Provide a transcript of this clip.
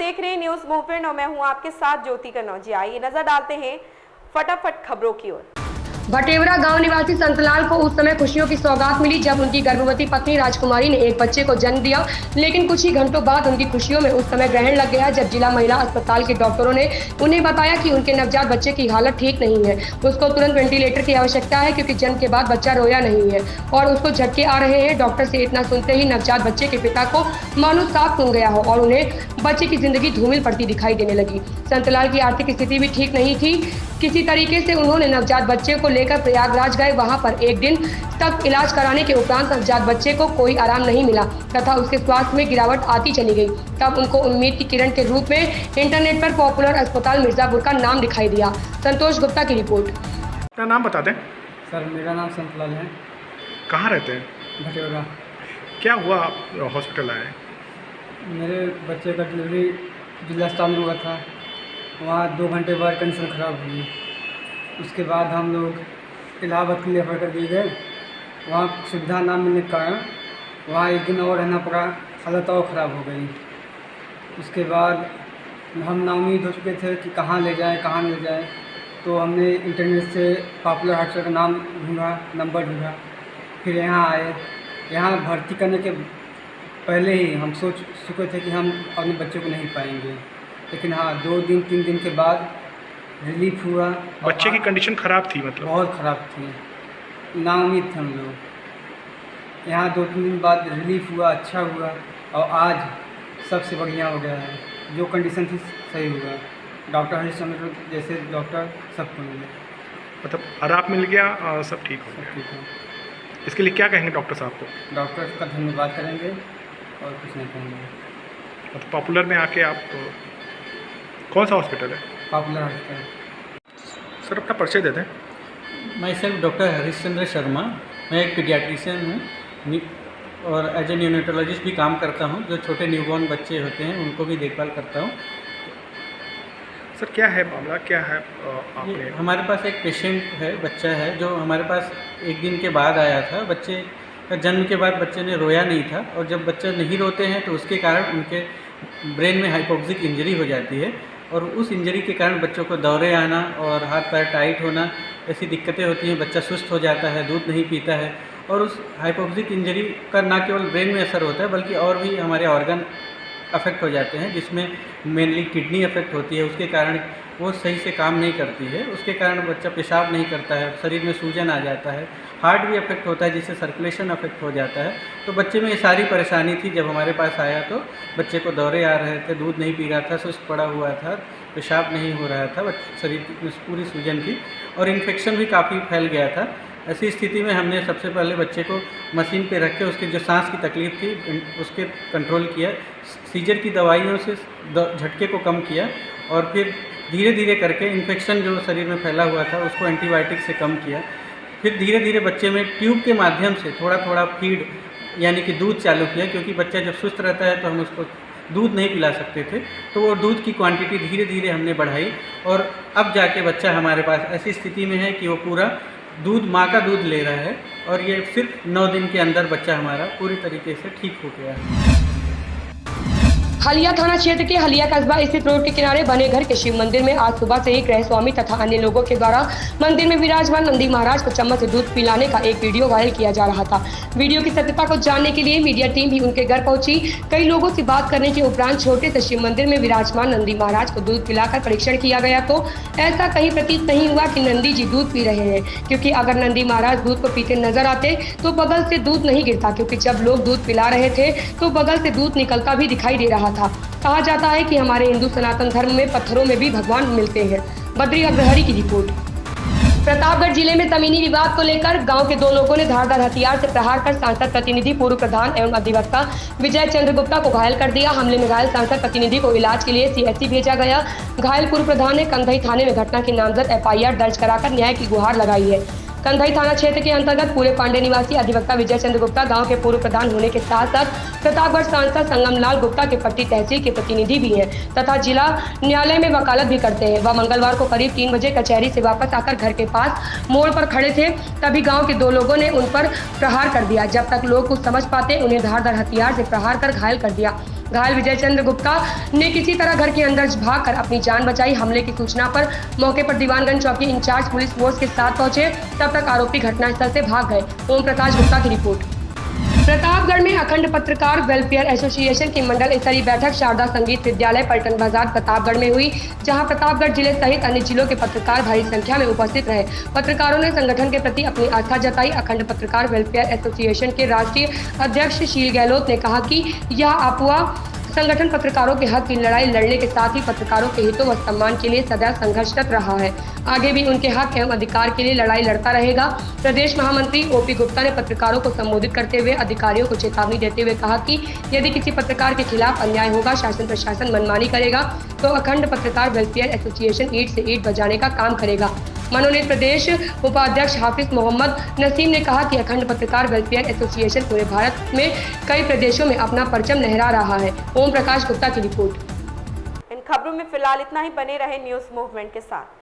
देख रहे हैं न्यूज मूवमेंट और मैं हूं आपके साथ ज्योति कन्नौजिया। आइए नजर डालते हैं फटाफट खबरों की ओर। भटेवरा गांव निवासी संतलाल को उस समय खुशियों की सौगात मिली जब उनकी गर्भवती पत्नी राजकुमारी ने एक बच्चे को जन्म दिया। लेकिन कुछ ही घंटों बाद उनकी खुशियों में उस समय ग्रहण लग गया जब जिला महिला अस्पताल के डॉक्टरों ने उन्हें बताया कि उनके नवजात बच्चे की हालत ठीक नहीं है, उसको तुरंत वेंटिलेटर की आवश्यकता है क्योंकि जन्म के बाद बच्चा रोया नहीं है और उसको झटके आ रहे हैं। डॉक्टर से इतना सुनते ही नवजात बच्चे के पिता को मानो साफ सूंघ गया हो और उन्हें बच्चे की जिंदगी धूमिल पड़ती दिखाई देने लगी। संतलाल की आर्थिक स्थिति भी ठीक नहीं थी। किसी तरीके से उन्होंने नवजात बच्चे को लेकर प्रयागराज गए। वहां पर एक दिन तक इलाज कराने के उपरांत नवजात बच्चे को कोई आराम नहीं मिला तथा उसके स्वास्थ्य में गिरावट आती चली गई। तब उनको उम्मीद की किरण के रूप में इंटरनेट पर पॉपुलर अस्पताल मिर्जापुर का नाम दिखाई दिया। संतोष गुप्ता की रिपोर्ट। अपना नाम बता दें। सर मेरा नाम संतलाल है। कहाँ रहते हैं? भटेवरा। क्या हुआ, आप हॉस्पिटल आए? मेरे बच्चे का डिलीवरी जिला अस्पताल में हुआ था। वहाँ 2 घंटे बाद कंडीशन ख़राब हुई। उसके बाद हम लोग इलाहाबाद के लिए रेफर कर दिए गए। वहाँ सुविधा ना मिलने के कारण वहाँ एक दिन और रहना पड़ा। हालत और ख़राब हो गई। उसके बाद हम नाउम्मीद हो चुके थे कि कहाँ ले जाएं कहाँ ले जाएं। तो हमने इंटरनेट से पॉपुलर हॉस्पिटल का नाम ढूंढा, नंबर ढूंढा, फिर यहाँ आए। यहाँ भर्ती करने के पहले ही हम सोच चुके थे कि हम अपने बच्चे को नहीं पाएंगे, लेकिन हाँ 2 दिन 3 दिन के बाद रिलीफ हुआ। बच्चे की कंडीशन ख़राब थी? मतलब बहुत ख़राब थी, नाउम्मीद थे हम लोग। यहाँ 2-3 दिन बाद रिलीफ हुआ, अच्छा हुआ और आज सबसे बढ़िया हो गया है। जो कंडीशन थी सही हुआ। डॉक्टर हरिश्चंद्र जैसे डॉक्टर सबको मिले, मतलब आराम मिल गया, सब ठीक हो सब गया। ठीक है। इसके लिए क्या कहेंगे डॉक्टर साहब को? डॉक्टर का धन्यवाद करेंगे और कुछ नहीं कहेंगे। मतलब पॉपुलर में आके आप कौन सा हॉस्पिटल है? Popular hospital. सर अपना परिचय दे दें। मैं सेल्फ डॉक्टर हरीशचंद्र शर्मा। मैं एक पीडियाट्रिशियन हूँ और एज ए न्यूनेटोलॉजिस्ट भी काम करता हूँ। जो छोटे न्यूबॉर्न बच्चे होते हैं उनको भी देखभाल करता हूँ। सर क्या है मामला, क्या है आपने? हमारे पास एक पेशेंट है, बच्चा है जो हमारे पास 1 दिन के बाद आया था। बच्चे का जन्म के बाद बच्चे ने रोया नहीं था और जब बच्चे नहीं रोते हैं तो उसके कारण उनके ब्रेन में हाइपोक्सिक इंजरी हो जाती है और उस इंजरी के कारण बच्चों को दौरे आना और हाथ पैर टाइट होना ऐसी दिक्कतें होती हैं। बच्चा सुस्त हो जाता है, दूध नहीं पीता है और उस हाइपोक्सिक इंजरी का न केवल ब्रेन में असर होता है बल्कि और भी हमारे ऑर्गन अफेक्ट हो जाते हैं, जिसमें मेनली किडनी अफेक्ट होती है। उसके कारण वो सही से काम नहीं करती है, उसके कारण बच्चा पेशाब नहीं करता है, शरीर में सूजन आ जाता है, हार्ट भी अफेक्ट होता है जिससे सर्कुलेशन अफेक्ट हो जाता है। तो बच्चे में ये सारी परेशानी थी। जब हमारे पास आया तो बच्चे को दौरे आ रहे थे, दूध नहीं पी रहा था, सुस्त पड़ा हुआ था, पेशाब नहीं हो रहा था, शरीर में पूरी सूजन थी और इन्फेक्शन भी काफ़ी फैल गया था। ऐसी स्थिति में हमने सबसे पहले बच्चे को मशीन पे रख के उसके जो सांस की तकलीफ़ थी उसके कंट्रोल किया, सीजर की दवाइयों से झटके को कम किया और फिर धीरे धीरे करके इन्फेक्शन जो शरीर में फैला हुआ था उसको एंटीबायोटिक से कम किया। फिर धीरे धीरे बच्चे में ट्यूब के माध्यम से थोड़ा थोड़ा फीड यानी कि दूध चालू किया, क्योंकि बच्चा जब सुस्त रहता है तो हम उसको दूध नहीं पिला सकते थे। तो वो दूध की क्वांटिटी धीरे धीरे हमने बढ़ाई और अब जाके बच्चा हमारे पास ऐसी स्थिति में है कि वो पूरा दूध, माँ का दूध ले रहा है और ये सिर्फ 9 दिन के अंदर बच्चा हमारा पूरी तरीके से ठीक हो गया है। हलिया थाना क्षेत्र के हलिया कस्बा स्थित रोड के किनारे बने घर के शिव मंदिर में आज सुबह से ही गृह स्वामी तथा अन्य लोगों के द्वारा मंदिर में विराजमान नंदी महाराज को चम्मच से दूध पिलाने का एक वीडियो वायरल किया जा रहा था। वीडियो की सत्यता को जानने के लिए मीडिया टीम भी उनके घर पहुंची। कई लोगों से बात करने के उपरांत छोटे से शिव मंदिर में विराजमान नंदी महाराज को दूध पिलाकर परीक्षण किया गया तो ऐसा कहीं प्रतीत नहीं हुआ कि नंदी जी दूध पी रहे हैं, क्योंकि अगर नंदी महाराज दूध को पीते नजर आते तो बगल से दूध नहीं गिरता, क्योंकि जब लोग दूध पिला रहे थे तो बगल से दूध निकलता भी दिखाई दे रहा था। कहा जाता है कि हमारे हिंदू सनातन धर्म में पत्थरों में भी भगवान मिलते हैं। बद्री अग्रहरी की रिपोर्ट। प्रतापगढ़ जिले में जमीनी विवाद को लेकर गांव के 2 लोगों ने धारदार हथियार से प्रहार कर सांसद प्रतिनिधि, पूर्व प्रधान एवं अधिवक्ता विजय चंद्र गुप्ता को घायल कर दिया। हमले में घायल सांसद प्रतिनिधि को इलाज के लिए सीएचसी भेजा गया। घायल पूर्व प्रधान ने कंधई थाने में घटना की नामजद एफआईआर दर्ज कराकर न्याय की गुहार लगाई है। कंधई थाना क्षेत्र के अंतर्गत पूरे पांडे निवासी अधिवक्ता विजय चंद्र गुप्ता गांव के पूर्व प्रधान होने के साथ साथ प्रतापगढ़ सांसद संगमलाल गुप्ता के पट्टी तहसील के प्रतिनिधि भी हैं तथा जिला न्यायालय में वकालत भी करते हैं। वह मंगलवार को करीब 3 बजे कचहरी से वापस आकर घर के पास मोड़ पर खड़े थे, तभी गांव के 2 लोगों ने उन पर प्रहार कर दिया। जब तक लोग कुछ समझ पाते उन्हें धारदार हथियार से प्रहार कर घायल कर दिया। घायल विजय चंद्र गुप्ता ने किसी तरह घर के अंदर भागकर अपनी जान बचाई। हमले की सूचना पर मौके पर दीवानगंज चौकी इंचार्ज पुलिस फोर्स के साथ पहुंचे, तब तक आरोपी घटनास्थल से भाग गए। ओम प्रकाश गुप्ता की रिपोर्ट। प्रतापगढ़ में अखंड पत्रकार वेलफेयर एसोसिएशन की मंडल स्तरीय बैठक शारदा संगीत विद्यालय पलटन बाजार प्रतापगढ़ में हुई, जहां प्रतापगढ़ जिले सहित अन्य जिलों के पत्रकार भारी संख्या में उपस्थित रहे। पत्रकारों ने संगठन के प्रति अपनी आस्था जताई। अखंड पत्रकार वेलफेयर एसोसिएशन के राष्ट्रीय अध्यक्ष शील गहलोत ने कहा कि यह अफवाह संगठन पत्रकारों के हक की लड़ाई लड़ने के साथ ही पत्रकारों के हितों व सम्मान के लिए सदैव संघर्षरत रहा है। आगे भी उनके हक एवं अधिकार के लिए लड़ाई लड़ता रहेगा। प्रदेश महामंत्री ओपी गुप्ता ने पत्रकारों को संबोधित करते हुए अधिकारियों को चेतावनी देते हुए कहा कि यदि किसी पत्रकार के खिलाफ अन्याय होगा, शासन प्रशासन मनमानी करेगा तो अखंड पत्रकार वेलफेयर एसोसिएशन ईंट से ईंट बजाने का काम करेगा। मनोनीत प्रदेश उपाध्यक्ष हाफिज मोहम्मद नसीम ने कहा कि अखंड पत्रकार वेलफेयर एसोसिएशन पूरे भारत में कई प्रदेशों में अपना परचम लहरा रहा है। ओम प्रकाश गुप्ता की रिपोर्ट। इन खबरों में फिलहाल इतना ही। बने रहे न्यूज़ मूवमेंट के साथ।